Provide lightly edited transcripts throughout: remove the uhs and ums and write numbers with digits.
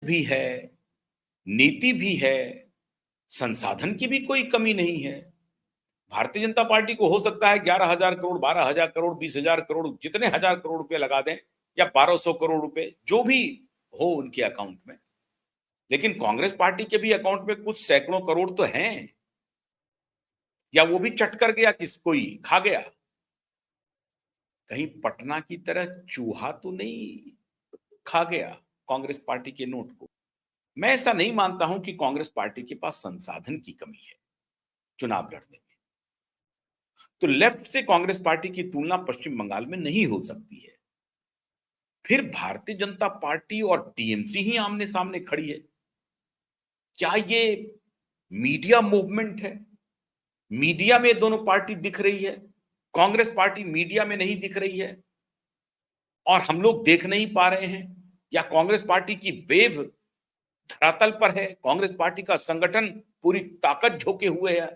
भी है, नीति भी है, संसाधन की भी कोई कमी नहीं है। भारतीय जनता पार्टी को हो सकता है 11,000 करोड़, 12,000 करोड़, 20,000 करोड़, जितने हजार करोड़ रुपए लगा दें, या 1,200 करोड़ रुपए, जो भी हो उनके अकाउंट में। लेकिन कांग्रेस पार्टी के भी अकाउंट में कुछ सैकड़ों करोड़ तो हैं, या वो भी चट कर गया, किस कोई खा गया। कहीं पटना की तरह चूहा तो नहीं खा गया कांग्रेस पार्टी के नोट को। मैं ऐसा नहीं मानता हूं कि कांग्रेस पार्टी के पास संसाधन की कमी है चुनाव लड़ने में। तो लेफ्ट से कांग्रेस पार्टी की तुलना पश्चिम बंगाल में नहीं हो सकती है। फिर भारतीय जनता पार्टी और टीएमसी ही आमने सामने खड़ी है। क्या ये मीडिया मूवमेंट है? मीडिया में दोनों पार्टी दिख रही है, कांग्रेस पार्टी मीडिया में नहीं दिख रही है और हम लोग देख नहीं पा रहे हैं, या कांग्रेस पार्टी की वेव धरातल पर है, कांग्रेस पार्टी का संगठन पूरी ताकत झोंके हुए है,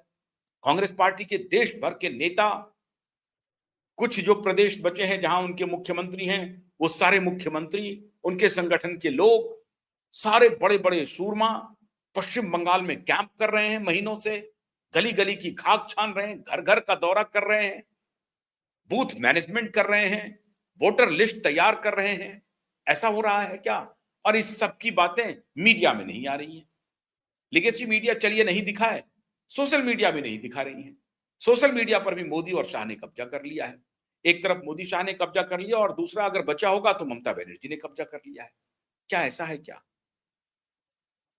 कांग्रेस पार्टी के देश भर के नेता, कुछ जो प्रदेश बचे हैं जहां उनके मुख्यमंत्री हैं, वो सारे मुख्यमंत्री, उनके संगठन के लोग, सारे बड़े बड़े सूरमा पश्चिम बंगाल में कैंप कर रहे हैं महीनों से, गली गली की खाक छान रहे हैं, घर घर का दौरा कर रहे हैं, बूथ मैनेजमेंट कर रहे हैं, वोटर लिस्ट तैयार कर रहे हैं। ऐसा हो रहा है क्या? और इस सब की बातें मीडिया में नहीं आ रही हैं। लिगेसी मीडिया चलिए नहीं दिखा है, सोशल मीडिया भी नहीं दिखा रही है। सोशल मीडिया पर भी मोदी और शाह ने कब्जा कर लिया है। एक तरफ मोदी शाह ने कब्जा कर लिया और दूसरा अगर बचा होगा तो ममता बनर्जी ने कब्जा कर लिया है। क्या ऐसा है क्या?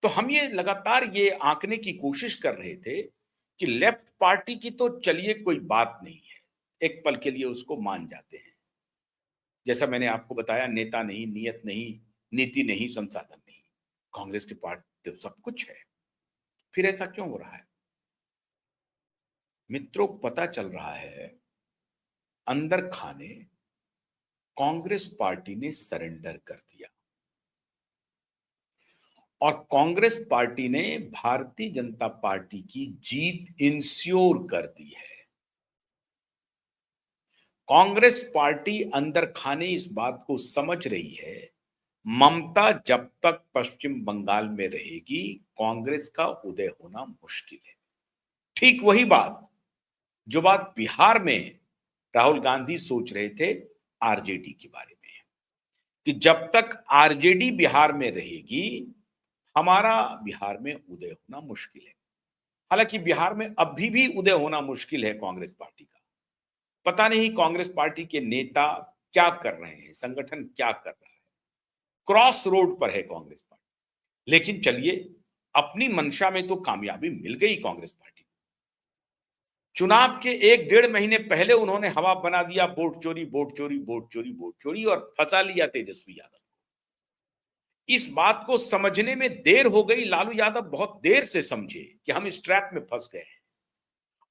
तो हम ये लगातार ये आंकने की कोशिश कर रहे थे कि लेफ्ट पार्टी की तो चलिए कोई बात नहीं है, एक पल के लिए उसको मान जाते हैं। जैसा मैंने आपको बताया, नेता नहीं, नियत नहीं, नीति नहीं, संसाधन नहीं। कांग्रेस के पास तो सब कुछ है। फिर ऐसा क्यों हो रहा है? मित्रों, पता चल रहा है अंदर खाने कांग्रेस पार्टी ने सरेंडर कर दिया और कांग्रेस पार्टी ने भारतीय जनता पार्टी की जीत इंश्योर कर दी है। कांग्रेस पार्टी अंदर खाने इस बात को समझ रही है, ममता जब तक पश्चिम बंगाल में रहेगी कांग्रेस का उदय होना मुश्किल है। ठीक वही बात जो बात बिहार में राहुल गांधी सोच रहे थे आरजेडी के बारे में, कि जब तक आरजेडी बिहार में रहेगी हमारा बिहार में उदय होना मुश्किल है। हालांकि बिहार में अभी भी उदय होना मुश्किल है कांग्रेस पार्टी का। पता नहीं कांग्रेस पार्टी के नेता क्या कर रहे हैं, संगठन क्या कर रहा है, क्रॉस रोड पर है कांग्रेस पार्टी। लेकिन चलिए, अपनी मंशा में तो कामयाबी मिल गई कांग्रेस पार्टी को। चुनाव के 1-1.5 महीने पहले उन्होंने हवा बना दिया वोट चोरी, वोट चोरी, वोट चोरी, वोट चोरी, और फंसा लिया तेजस्वी यादव। इस बात को समझने में देर हो गई। लालू यादव बहुत देर से समझे कि हम इस ट्रैप में फंस गए हैं,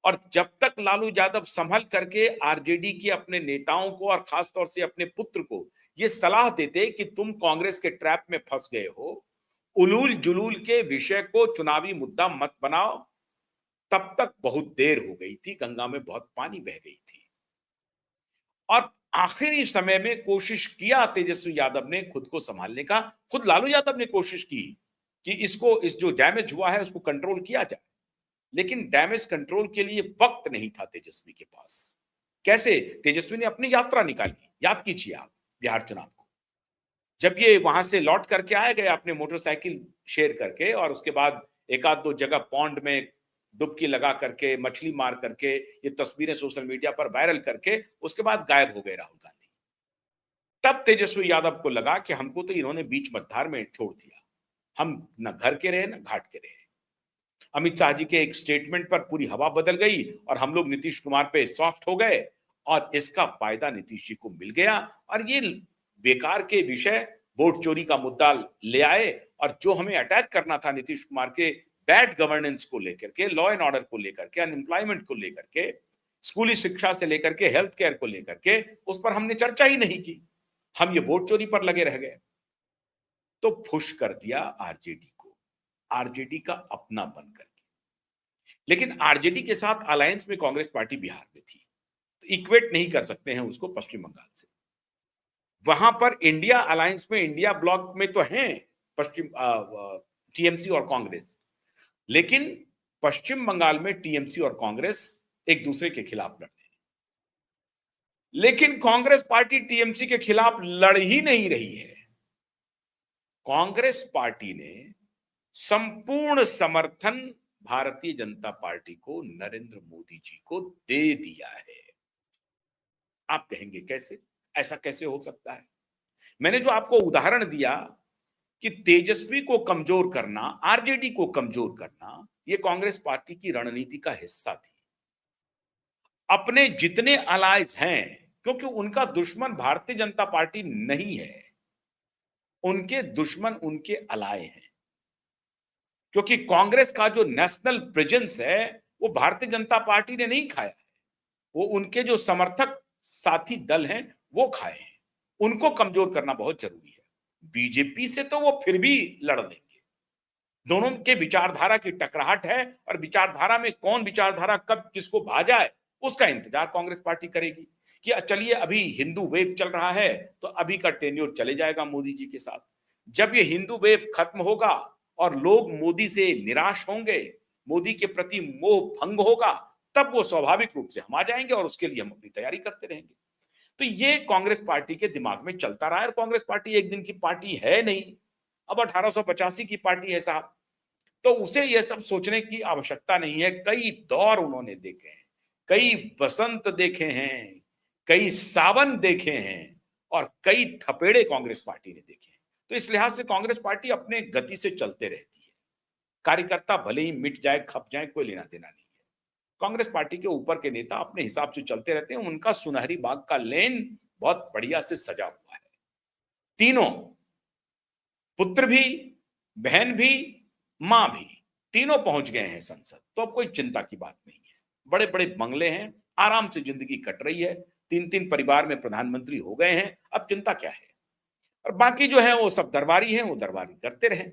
और जब तक लालू यादव संभल करके आरजेडी के अपने नेताओं को और खासतौर से अपने पुत्र को यह सलाह देते कि तुम कांग्रेस के ट्रैप में फंस गए हो, उलूल जुलूल के विषय को चुनावी मुद्दा मत बनाओ, तब तक बहुत देर हो गई थी, गंगा में बहुत पानी बह गई थी। और आखिरी समय में कोशिश किया तेजस्वी यादव ने खुद को संभालने का, खुद लालू यादव ने कोशिश की कि इस जो डैमेज हुआ है उसको कंट्रोल किया जाए, लेकिन डैमेज कंट्रोल के लिए वक्त नहीं था तेजस्वी के पास। कैसे? तेजस्वी ने अपनी यात्रा निकाली। याद कीजिए आप बिहार चुनाव को, जब ये वहां से लौट करके आए गए अपने मोटरसाइकिल शेयर करके, और उसके बाद एक आध दो जगह पॉन्ड में डुबकी लगा करके, मछली मार करके, ये तस्वीरें सोशल मीडिया पर वायरल करके उसके बाद गायब हो गए राहुल गांधी। तब तेजस्वी यादव को लगा कि हमको तो इन्होंने बीच मझधार में छोड़ दिया, हम न घर के रहे न घाट के रहे। अमित शाह जी के एक स्टेटमेंट पर पूरी हवा बदल गई और हम लोग नीतीश कुमार पे सॉफ्ट हो गए, और इसका फायदा नीतीश जी को मिल गया, और ये बेकार के विषय वोट चोरी का मुद्दा ले आए, और जो हमें अटैक करना था नीतीश कुमार के बैड गवर्नेंस को लेकर के, लॉ एंड ऑर्डर को लेकर के, अनएम्प्लॉयमेंट को लेकर के, स्कूली शिक्षा से लेकर के हेल्थ केयर को लेकर के, उस पर हमने चर्चा ही नहीं की। हम ये वोट चोरी पर लगे रह गए। तो फुश कर दिया आरजेडी को, आरजेडी का अपना बनकर। लेकिन आरजेडी के साथ अलायंस में कांग्रेस पार्टी बिहार में थी, तो इक्वेट नहीं कर सकते हैं उसको पश्चिम बंगाल से। वहां पर इंडिया अलायंस में, इंडिया ब्लॉक में तो हैं, पश्चिम टीएमसी और कांग्रेस, लेकिन पश्चिम बंगाल में टीएमसी और कांग्रेस एक दूसरे के खिलाफ लड़ रहे हैं। लेकिन कांग्रेस पार्टी टीएमसी के खिलाफ लड़ ही नहीं रही है। कांग्रेस पार्टी ने संपूर्ण समर्थन भारतीय जनता पार्टी को, नरेंद्र मोदी जी को दे दिया है। आप कहेंगे कैसे, ऐसा कैसे हो सकता है? मैंने जो आपको उदाहरण दिया कि तेजस्वी को कमजोर करना, आरजेडी को कमजोर करना, यह कांग्रेस पार्टी की रणनीति का हिस्सा थी। अपने जितने अलायंस हैं, क्योंकि उनका दुश्मन भारतीय जनता पार्टी नहीं है, उनके दुश्मन उनके अलाय हैं। क्योंकि कांग्रेस का जो नेशनल प्रेजेंस है वो भारतीय जनता पार्टी ने नहीं खाया है, वो उनके जो समर्थक साथी दल हैं वो खाए हैं। उनको कमजोर करना बहुत जरूरी है। बीजेपी से तो वो फिर भी लड़ लेंगे, दोनों के विचारधारा की टकराहट है, और विचारधारा में कौन विचारधारा कब किसको भा जाए उसका इंतजार कांग्रेस पार्टी करेगी कि चलिए अभी हिंदू वेव चल रहा है तो अभी का टेन्योर चले जाएगा मोदी जी के साथ। जब ये हिंदू वेव खत्म होगा और लोग मोदी से निराश होंगे, मोदी के प्रति मोह भंग होगा, तब वो स्वाभाविक रूप से हम आ जाएंगे और उसके लिए हम अपनी तैयारी करते रहेंगे। तो ये कांग्रेस पार्टी के दिमाग में चलता रहा है। कांग्रेस पार्टी एक दिन की पार्टी है नहीं, अब 1885 की पार्टी है साहब। तो उसे यह सब सोचने की आवश्यकता नहीं है। कई दौर उन्होंने देखे हैं, कई बसंत देखे हैं, कई सावन देखे हैं, और कई थपेड़े कांग्रेस पार्टी ने देखे हैं। तो इस लिहाज से कांग्रेस पार्टी अपने गति से चलते रहती है। कार्यकर्ता भले ही मिट जाए, खप जाए, कोई लेना देना नहीं है। कांग्रेस पार्टी के ऊपर के नेता अपने हिसाब से चलते रहते हैं। उनका सुनहरी बाग का लेन बहुत बढ़िया से सजा हुआ है। तीनों, पुत्र भी, बहन भी, मां भी, तीनों पहुंच गए हैं संसद। तो अब कोई चिंता की बात नहीं है। बड़े बड़े बंगले हैं, आराम से जिंदगी कट रही है। 3-3 परिवार में प्रधानमंत्री हो गए हैं, अब चिंता क्या है? और बाकी जो है वो सब दरबारी हैं, वो दरबारी करते रहे।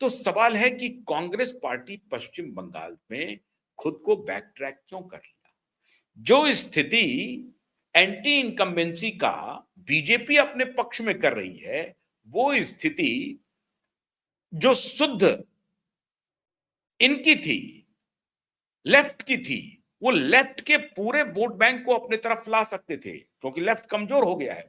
तो सवाल है कि कांग्रेस पार्टी पश्चिम बंगाल में खुद को बैक ट्रैक क्यों कर लिया? जो स्थिति एंटी इनकम्बेंसी का बीजेपी अपने पक्ष में कर रही है, वो स्थिति जो शुद्ध इनकी थी, लेफ्ट की थी, वो लेफ्ट के पूरे वोट बैंक को अपने तरफ ला सकते थे, क्योंकि लेफ्ट कमजोर हो गया है।